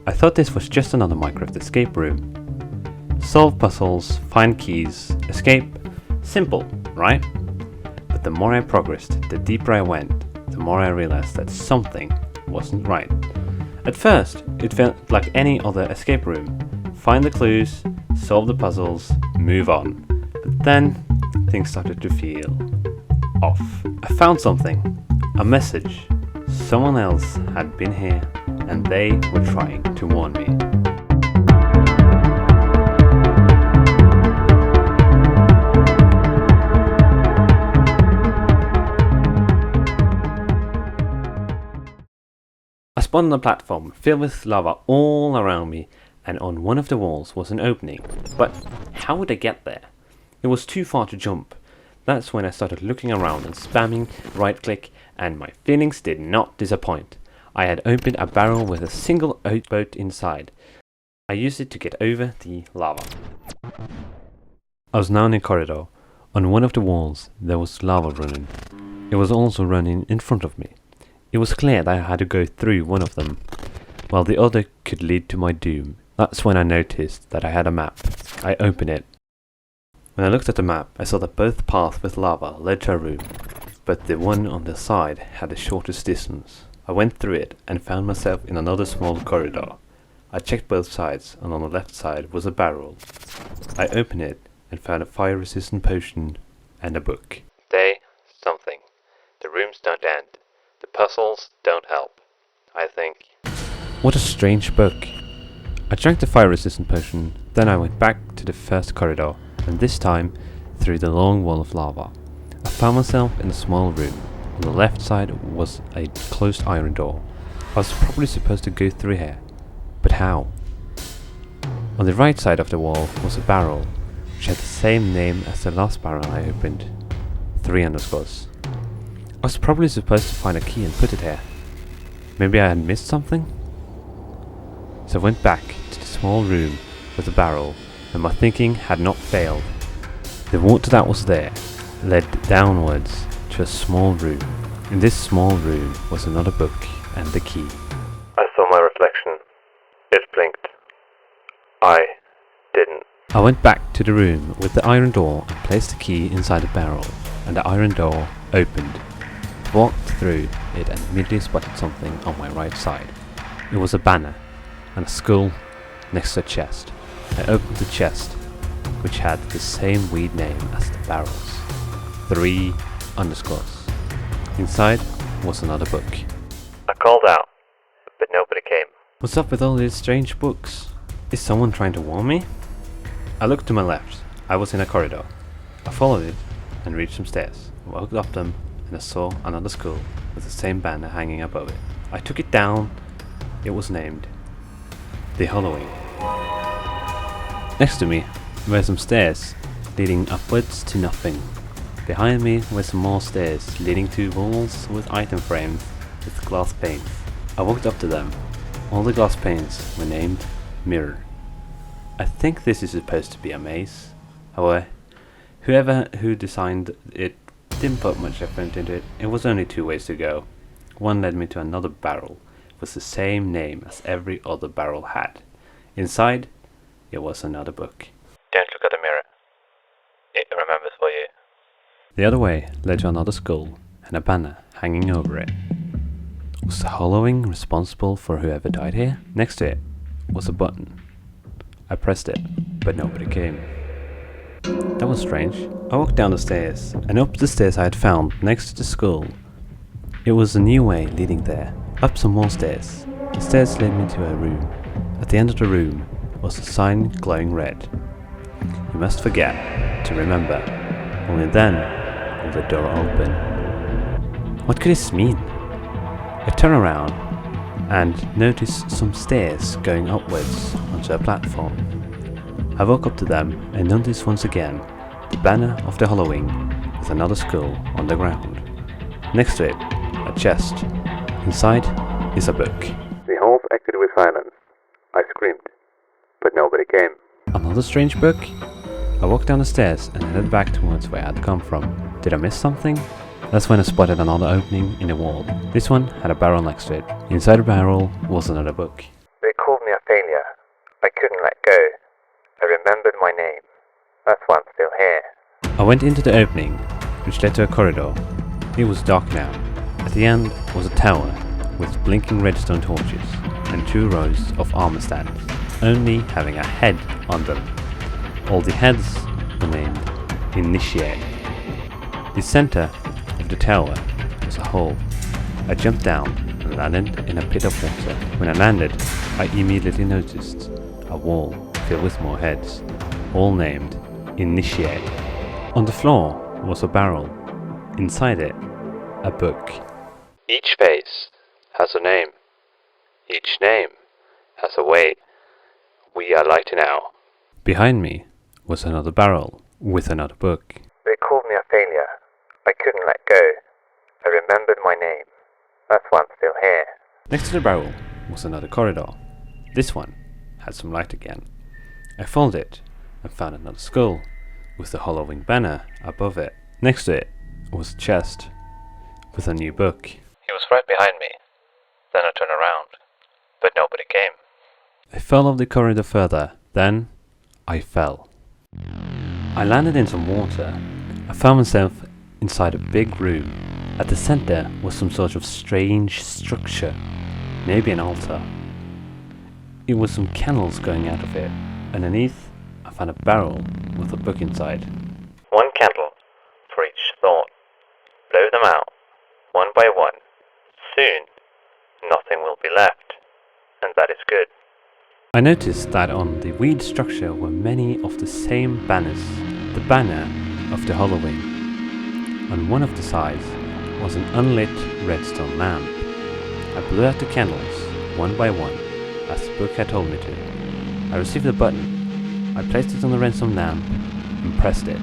I thought this was just another Minecraft escape room. Solve puzzles, find keys, escape. Simple, right? But the more I progressed, the deeper I went, the more I realized that something wasn't right. At first, it felt like any other escape room. Find the clues, solve the puzzles, move on. But then, things started to feel off. I found something. A message. Someone else had been here, and they were trying to warn me. I spawned on a platform filled with lava all around me, and on one of the walls was an opening. But how would I get there? It was too far to jump. That's when I started looking around and spamming right click, and my feelings did not disappoint. I had opened a barrel with a single oat boat inside. I used it to get over the lava. I was now in a corridor. On one of the walls there was lava running. It was also running in front of me. It was clear that I had to go through one of them, while the other could lead to my doom. That's when I noticed that I had a map. I opened it. When I looked at the map, I saw that both paths with lava led to a room, but the one on the side had the shortest distance. I went through it and found myself in another small corridor. I checked both sides, and on the left side was a barrel. I opened it and found a fire-resistant potion and a book. Day something. The rooms don't end. The puzzles don't help, I think. What a strange book. I drank the fire-resistant potion, then I went back to the first corridor, and this time through the long wall of lava. I found myself in a small room. On the left side was a closed iron door. I was probably supposed to go through here, but how? On the right side of the wall was a barrel, which had the same name as the last barrel I opened. 3 underscores. I was probably supposed to find a key and put it here. Maybe I had missed something? So I went back to the small room with the barrel, and my thinking had not failed. The water that was there led downwards to a small room. In this small room was another book and the key. I saw my reflection. It blinked. I didn't. I went back to the room with the iron door and placed the key inside the barrel, and the iron door opened. Walked through it and immediately spotted something on my right side. It was a banner and a skull next to a chest. I opened the chest, which had the same weird name as the barrels. 3 underscores. Inside was another book. I called out, but nobody came. What's up with all these strange books? Is someone trying to warn me? I looked to my left. I was in a corridor. I followed it and reached some stairs. I walked up them and I saw another skull with the same banner hanging above it. I took it down. It was named The Hollowing. Next to me were some stairs leading upwards to nothing. Behind me were some more stairs leading to walls with item frames with glass panes. I walked up to them. All the glass panes were named Mirror. I think this is supposed to be a maze. However, who designed it didn't put much effort into it. It was only 2 ways to go. One led me to another barrel with the same name as every other barrel had. Inside, it was another book. Don't look at the mirror. It remembers for you. The other way led to another skull and a banner hanging over it. Was the Hollowing responsible for whoever died here? Next to it was a button. I pressed it, but nobody came. That was strange. I walked down the stairs and up the stairs I had found next to the skull. It was a new way leading there. Up some more stairs. The stairs led me to a room. At the end of the room was a sign glowing red. You must forget to remember. Only then will the door open. What could this mean? I turn around and notice some stairs going upwards onto a platform. I walk up to them and notice once again the banner of the Hollowing with another skull on the ground. Next to it, a chest. Inside is a book. The halls acted with silence. I screamed, but nobody came. Another strange book? I walked down the stairs and headed back towards where I had come from. Did I miss something? That's when I spotted another opening in the wall. This one had a barrel next to it. Inside the barrel was another book. They called me a I couldn't let go. I remembered my name. That's why I'm still here. I went into the opening, which led to a corridor. It was dark now. At the end was a tower with blinking redstone torches and 2 rows of armor stands, only having a head on them. All the heads were named Initiate. The center of the tower was a hole. I jumped down and landed in a pit of water. When I landed, I immediately noticed a wall filled with more heads, all named Initiate. On the floor was a barrel. Inside it, a book. Each face has a name. Each name has a weight. We are lighter now. Behind me was another barrel with another book. They called me a failure. I couldn't let go. I remembered my name. That's why I'm still here. Next to the barrel was another corridor. This one had some light again. I followed it and found another skull with the hollowing banner above it. Next to it was a chest with a new book. He was right behind me. Then I turned around, but nobody came. I followed the corridor further, then I fell. I landed in some water. I found myself inside a big room. At the center was some sort of strange structure, maybe an altar. It was some candles going out of it. Underneath, I found a barrel with a book inside. 1 candle for each thought. Blow them out, one by one. Soon, nothing will be left, and that is good. I noticed that on the weed structure were many of the same banners. The banner of the Halloween. On one of the sides was an unlit redstone lamp. I blew out the candles, one by one, as the book had told me to. I received a button. I placed it on the redstone lamp and pressed it.